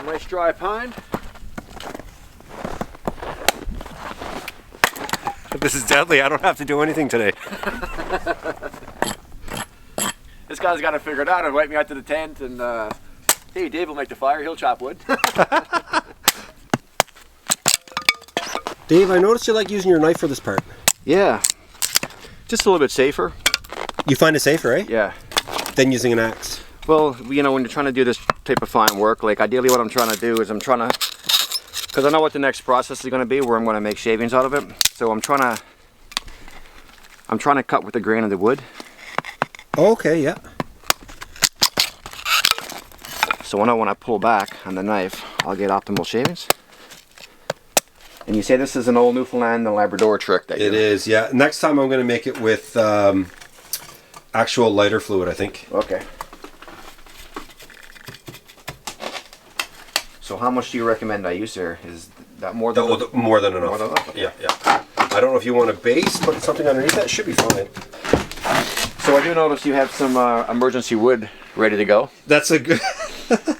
nice dry pine. This is deadly. I don't have to do anything today. This guy's got to figure it out. Invite me out to the tent, and hey, Dave will make the fire. He'll chop wood. Dave, I noticed you like using your knife for this part. Yeah, just a little bit safer. You find it safer, right? Yeah. Than using an axe. Well, you know, when you're trying to do this type of fine work, like ideally what I'm trying to do is because I know what the next process is going to be, where I'm going to make shavings out of it. So I'm trying to cut with the grain of the wood. Okay, yeah. So I know when I pull back on the knife, I'll get optimal shavings. And you say this is an old Newfoundland and Labrador trick that It is, yeah. Next time I'm going to make it with actual lighter fluid, I think. Okay. So how much do you recommend I use there? Is that more than more than enough? More than enough? Okay. Yeah, yeah. I don't know if you want a base, put something underneath that. Should be fine. So I do notice you have some emergency wood ready to go. That's a good...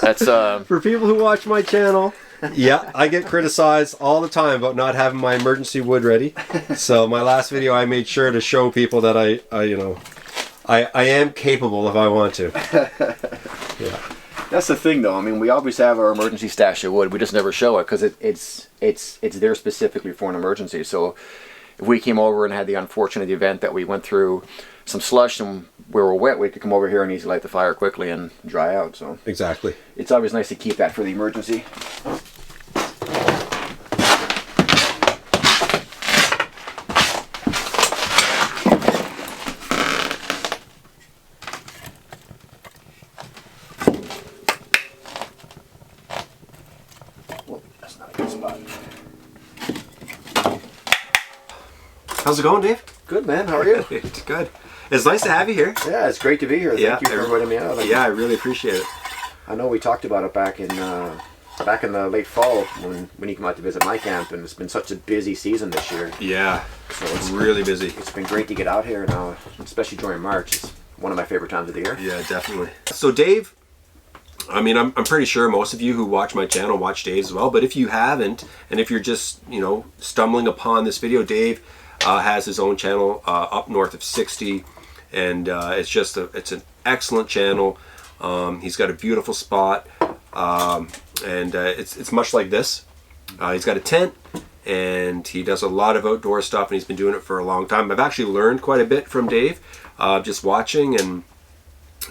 That's For people who watch my channel, yeah, I get criticized all the time about not having my emergency wood ready. So my last video, I made sure to show people that I am capable if I want to. Yeah. That's the thing, though. I mean, we always have our emergency stash of wood. We just never show it because it's there specifically for an emergency. So if we came over and had the unfortunate event that we went through some slush and we were wet, we could come over here and easily light the fire quickly and dry out. So exactly. It's always nice to keep that for the emergency. How's it going, Dave? Good, man. How are you? It's good. It's nice to have you here. Yeah, it's great to be here. Thank you for inviting me out. Yeah, I really appreciate it. I know we talked about it back in the late fall when you come out to visit my camp, and it's been such a busy season this year. Yeah, so it's really busy. It's been great to get out here now, especially during March. It's one of my favorite times of the year. Yeah, definitely. So Dave, I mean, I'm pretty sure most of you who watch my channel watch Dave's as well, but if you haven't, and if you're just, you know, stumbling upon this video, Dave has his own channel, Up North of 60, and it's an excellent channel. He's got a beautiful spot, and it's much like this. He's got a tent, and he does a lot of outdoor stuff, and he's been doing it for a long time. I've actually learned quite a bit from Dave, just watching,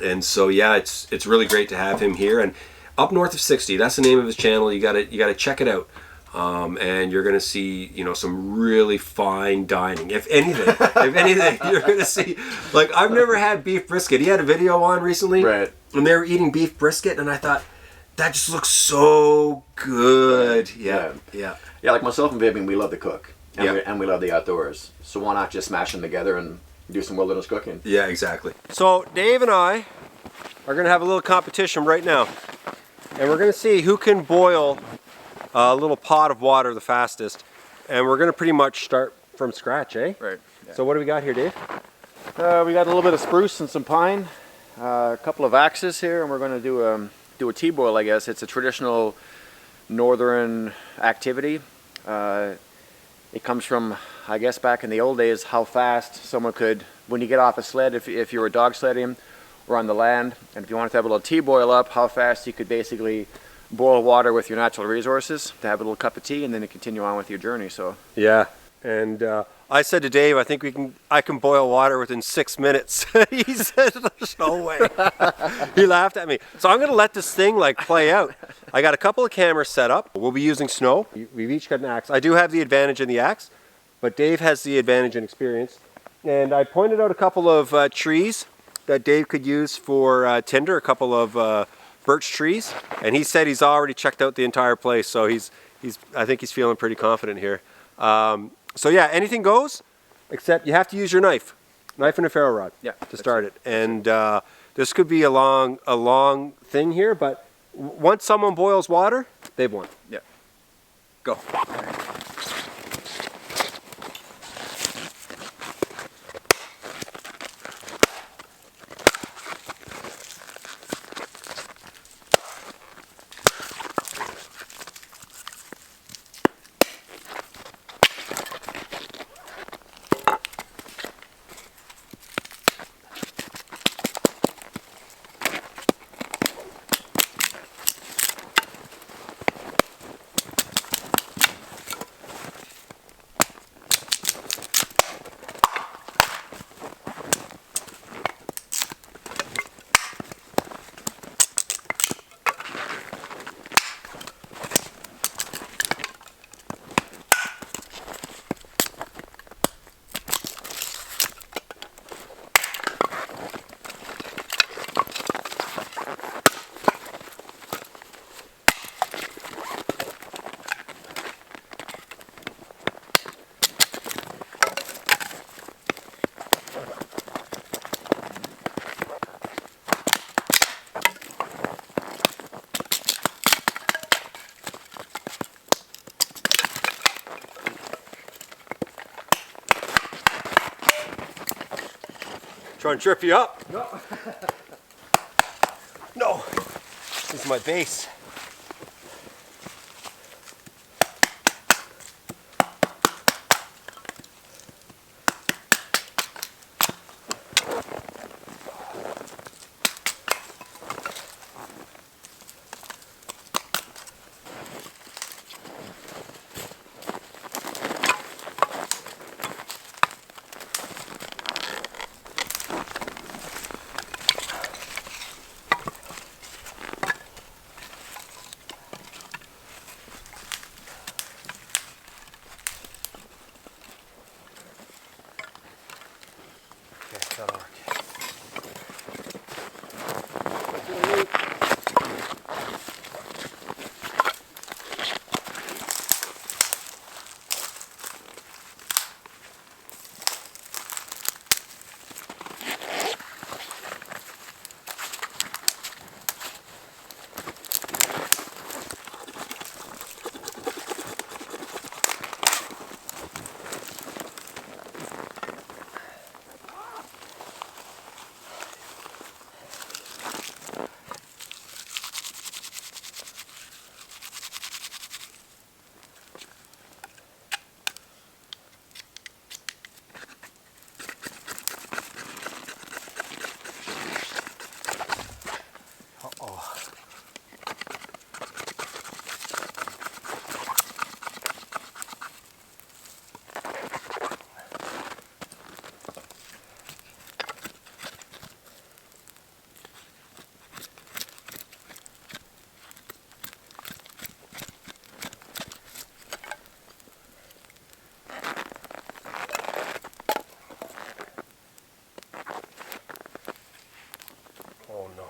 and so yeah, it's really great to have him here. And Up North of 60, that's the name of his channel. You gotta check it out. And you're gonna see, you know, some really fine dining. If anything, you're gonna see. Like, I've never had beef brisket. He had a video on recently, right? And they were eating beef brisket, and I thought that just looks so good. Yeah. Like myself and Vivian, we love to cook, and we love the outdoors. So why not just smash them together and do some wilderness cooking? Yeah, exactly. So Dave and I are gonna have a little competition right now, and we're gonna see who can boil a little pot of water the fastest, and we're going to pretty much start from scratch, eh? Right. Yeah. So what do we got here, Dave? We got a little bit of spruce and some pine, a couple of axes here, and we're going to do a tea boil, I guess. It's a traditional northern activity. It comes from, I guess, back in the old days, how fast someone could, when you get off a sled, if you were dog sledding or on the land, and if you wanted to have a little tea boil up, how fast you could basically boil water with your natural resources to have a little cup of tea and then to continue on with your journey. So yeah, and I said to Dave, I can boil water within 6 minutes. He said, there's no way. He laughed at me. So I'm going to let this thing like play out. I got a couple of cameras set up. We'll be using snow. We've each got an axe. I do have the advantage in the axe, but Dave has the advantage in experience. And I pointed out a couple of trees that Dave could use for tinder, a couple of birch trees, and he said he's already checked out the entire place, so I think he's feeling pretty confident here. So yeah, anything goes, except you have to use your knife and a ferro rod to start it. And this could be a long thing here, but once someone boils water, they've won. Yeah. Go. Trying to trip you up? No. No. This is my base. That'll work. Oh no.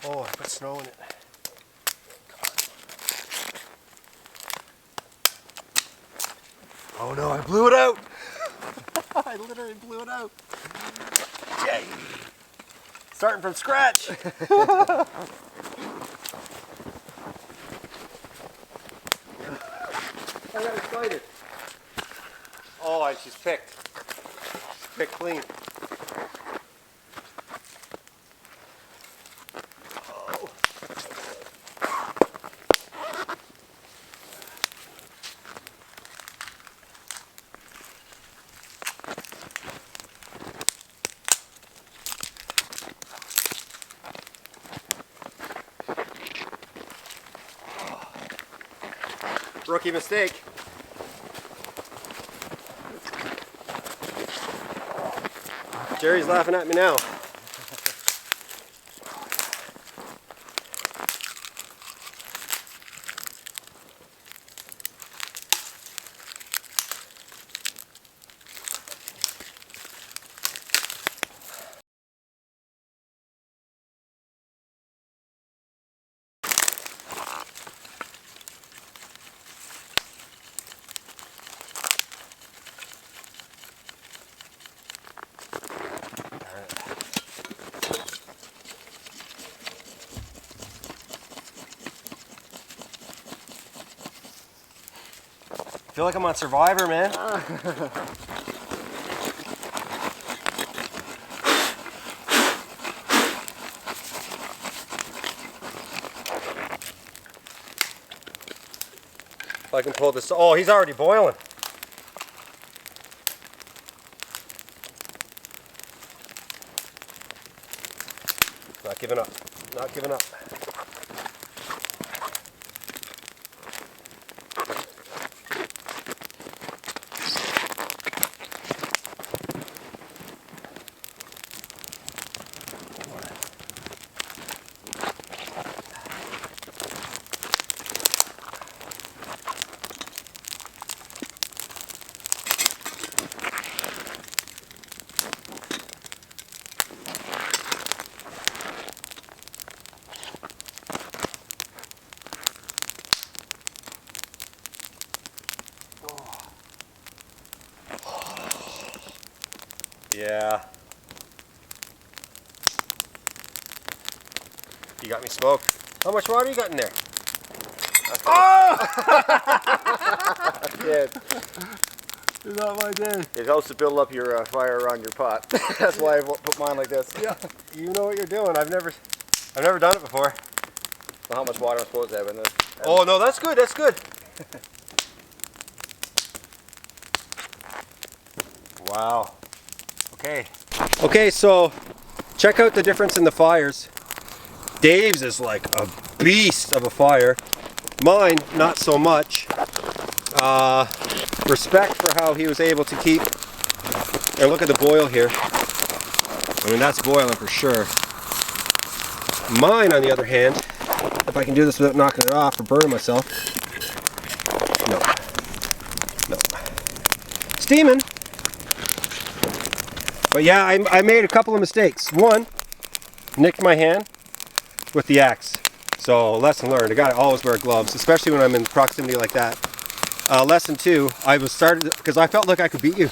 Oh, I put snow in it. Oh no, I blew it out. I literally blew it out. Yay. Starting from scratch. I got excited. Oh, she's picked. She's picked clean. Rookie mistake. Jerry's laughing at me now. I feel like I'm on Survivor, man. If I can pull this, oh, he's already boiling. giving up. Not giving up. Yeah. You got me smoked. How much water you got in there? Oh! Yeah. It's not my day. It helps to build up your fire around your pot. That's why I put mine like this. Yeah. You know what you're doing. I've never done it before. Well, how much water I'm supposed to have in this? Oh no, that's good. That's good. Wow. Okay. Okay, so check out the difference in the fires. Dave's is like a beast of a fire. Mine, not so much. Respect for how he was able to keep. And look at the boil here. I mean, that's boiling for sure. Mine, on the other hand, if I can do this without knocking it off or burning myself. No. No. Steaming. But yeah, I made a couple of mistakes. One, nicked my hand with the axe. So lesson learned. I gotta always wear gloves, especially when I'm in proximity like that. Lesson two, because I felt like I could beat you.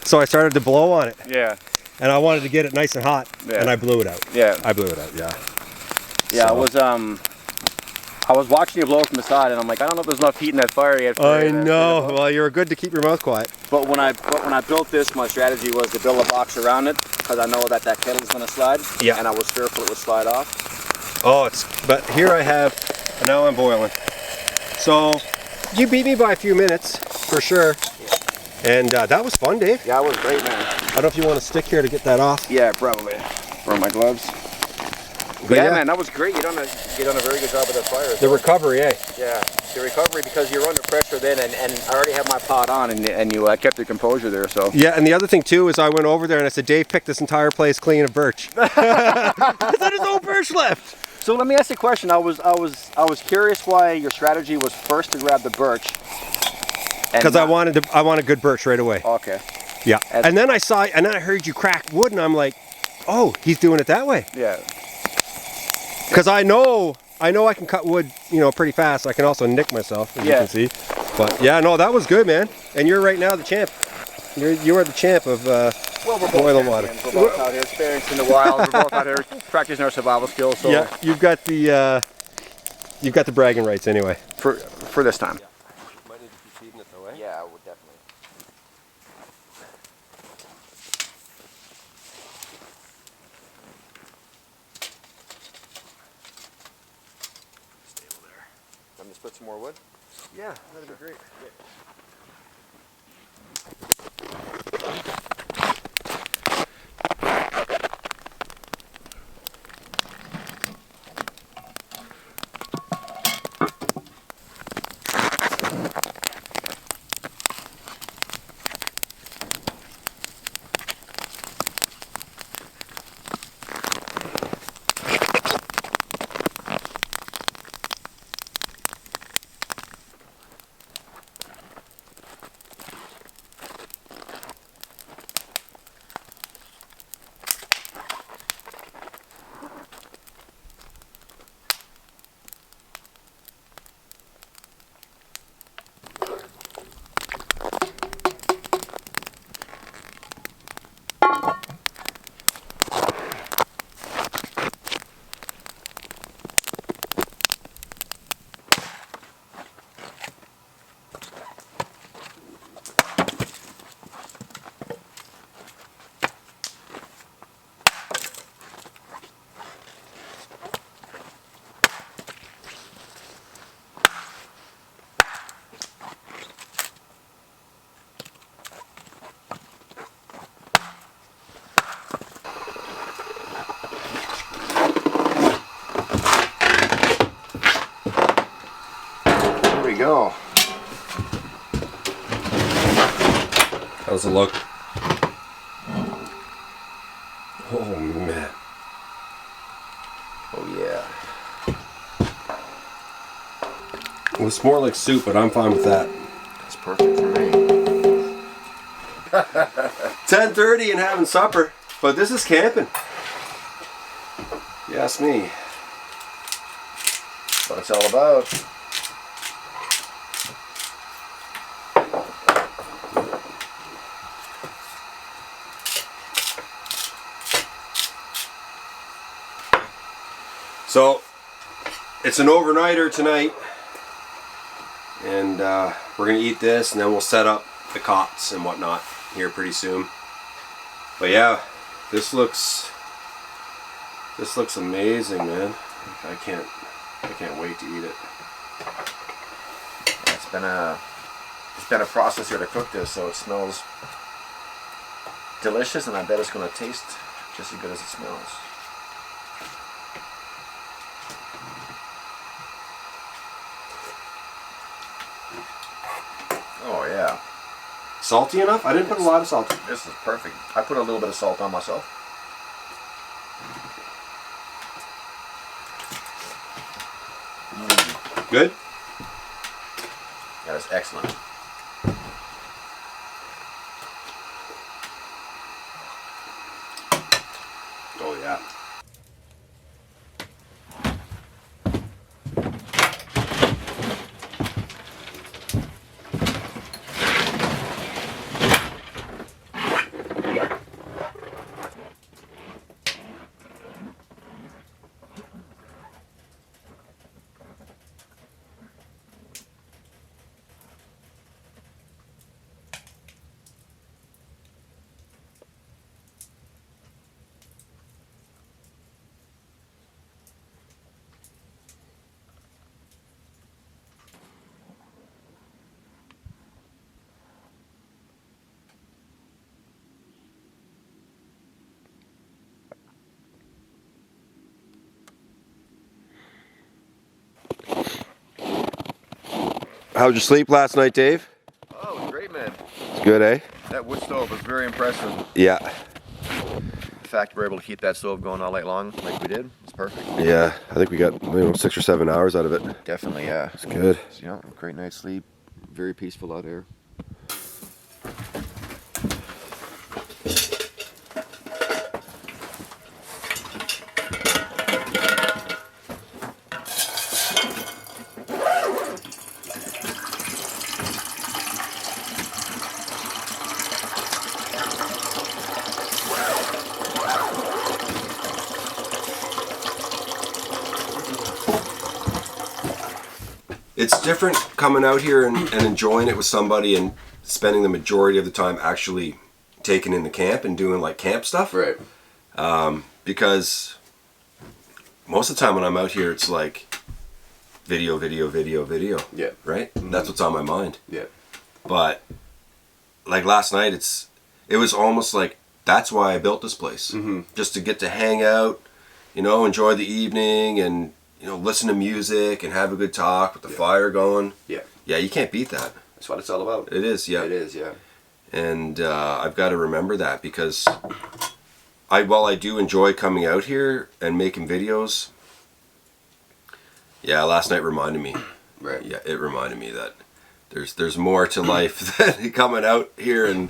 So I started to blow on it. Yeah. And I wanted to get it nice and hot. Yeah. And I blew it out. Yeah. I blew it out, yeah. Yeah, So. I was watching you blow from the side, and I'm like, I don't know if there's enough heat in that fire yet. I know. Well, you were good to keep your mouth quiet. But when I built this, my strategy was to build a box around it, because I know that kettle's going to slide. Yeah. And I was fearful it would slide off. Oh, but here I have, and now I'm boiling. So, you beat me by a few minutes, for sure. And that was fun, Dave. Yeah, it was great, man. I don't know if you want to stick here to get that off. Yeah, probably. For my gloves. But yeah, man, that was great. You done a very good job with that fire. The recovery, eh? Yeah, the recovery, because you're under pressure then, and I already have my pot on, and you kept your composure there. So. Yeah, and the other thing too is I went over there and I said, Dave picked this entire place clean of birch. There's no birch left. So let me ask you a question. I was curious why your strategy was first to grab the birch. Because I wanted good birch right away. Okay. Yeah. And then I heard you crack wood, and I'm like, oh, he's doing it that way. Yeah. Because I know I can cut wood, pretty fast. I can also nick myself, as you can see. But yeah, no, that was good, man. And you're right now the champ. You are the champ of boiling water. We're both out here experiencing the wild. We're both out here practicing our survival skills. So yeah, you've got the bragging rights anyway. For this time. Yeah. Might need to keep feeding it though, eh? Yeah, I would definitely. Stay over there. Let me split some more wood. Yeah, that'd be great. know. How's it look? Oh man. Oh yeah. Well, it's more like soup, but I'm fine with that. That's perfect for me. 10:30 and having supper, but this is camping. You ask me. That's what it's all about. So, it's an overnighter tonight, and we're gonna eat this, and then we'll set up the cots and whatnot here pretty soon. But yeah, this looks amazing, man. I can't wait to eat it. It's been a process here to cook this, so it smells delicious, and I bet it's going to taste just as good as it smells. Oh yeah. Salty enough? I didn't put a lot of salt. This is perfect. I put a little bit of salt on myself. Good? That is excellent. Oh yeah. How'd you sleep last night, Dave? Oh, it was great, man. It's good, eh? That wood stove was very impressive. Yeah. The fact we're able to keep that stove going all night long like we did, it's perfect. Yeah, I think we got 6 or 7 hours out of it. Definitely, yeah. It's good. Yeah, great night's sleep. Very peaceful out here. It's different coming out here and enjoying it with somebody and spending the majority of the time actually taking in the camp and doing like camp stuff. Right. Because most of the time when I'm out here, it's like video. Yeah. Right? Mm-hmm. That's what's on my mind. Yeah. But like last night, it was almost like that's why I built this place. Mm-hmm. Just to get to hang out, enjoy the evening and listen to music and have a good talk with the fire going. Yeah. Yeah, you can't beat that. That's what it's all about. It is, yeah. It is, yeah. And I've got to remember that because while I do enjoy coming out here and making videos, yeah, last night reminded me. Right. Yeah, it reminded me that there's more to life than coming out here and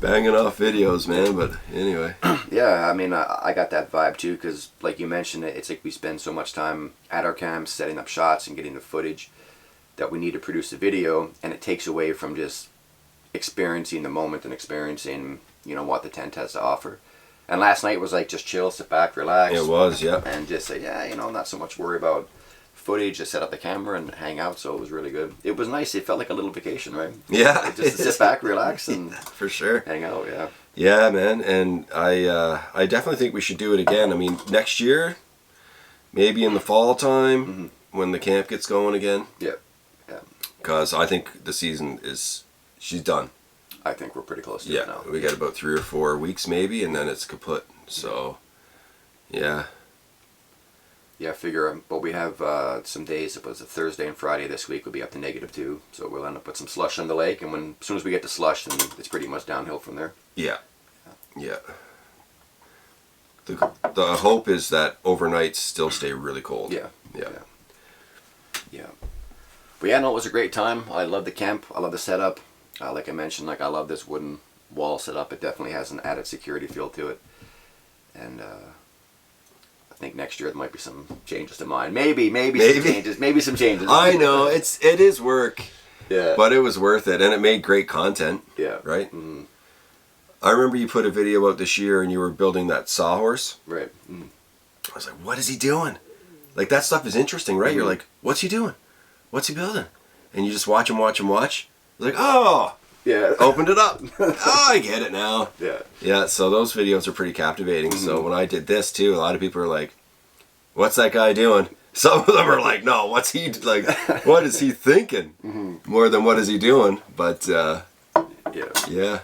banging off videos, man. But anyway. Yeah, I mean, I got that vibe too, because like you mentioned, it's like we spend so much time at our camps setting up shots and getting the footage that we need to produce a video, and it takes away from just experiencing the moment and experiencing, what the tent has to offer. And last night was like just chill, sit back, relax. It was, yeah. And just say, not so much worry about footage, just set up the camera and hang out. So it was really good. It was nice. It felt like a little vacation, right? Yeah. Just to sit back, relax, and for sure. hang out. Yeah. Yeah, man. And I definitely think we should do it again. I mean, next year, maybe in the fall time when the camp gets going again. Yeah. Yeah. Because I think the season she's done. I think we're pretty close to Yeah, it now. we got about 3 or 4 weeks maybe, and then it's kaput. So, yeah. Yeah, figure. But we have some days. It was a Thursday and Friday this week. We'll be up to -2, so we'll end up with some slush on the lake. And as soon as we get to slush, then it's pretty much downhill from there. Yeah. Yeah. The hope is that overnights still stay really cold. Yeah. Yeah. Yeah. But yeah, no, it was a great time. I love the camp. I love the setup. Like I mentioned, like I love this wooden wall setup. It definitely has an added security feel to it. And I think next year there might be some changes to mine. Maybe some changes. Maybe some changes. I know it is work. Yeah. But it was worth it, and it made great content. Yeah. Right. Mm-hmm. I remember you put a video out this year, and you were building that sawhorse. Right. Mm. I was like, "What is he doing?" Like that stuff is interesting, right? You're like, "What's he doing? What's he building?" And you just watch him. You're like, "Oh." Yeah. Opened it up. Oh, I get it now. Yeah. Yeah, so those videos are pretty captivating. So when I did this too, a lot of people are like, what's that guy doing? Some of them are like, no, what's he, like, what is he thinking? More than what is he doing? But, yeah.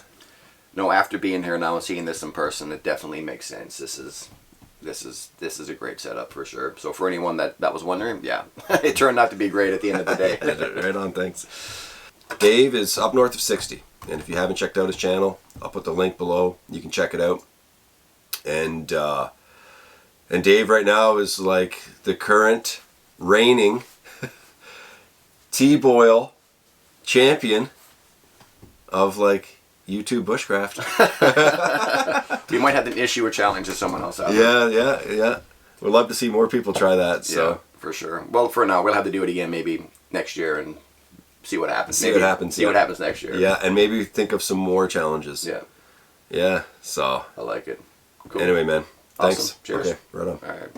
No, after being here now and seeing this in person, it definitely makes sense. This is a great setup for sure. So for anyone that was wondering, yeah, it turned out to be great at the end of the day. Right on, thanks. Dave is up north of 60, and if you haven't checked out his channel, I'll put the link below. You can check it out. And Dave right now is like the current reigning T-boil champion of like YouTube bushcraft. You might have an issue or challenge with someone else out there. Yeah. We'd love to see more people try that. So yeah, for sure. Well, for now, we'll have to do it again maybe next year and see what happens. See what happens next year. Yeah, and maybe think of some more challenges. Yeah. Yeah, so. I like it. Cool. Anyway, man. Thanks. Awesome. Cheers. Okay, right on. All right.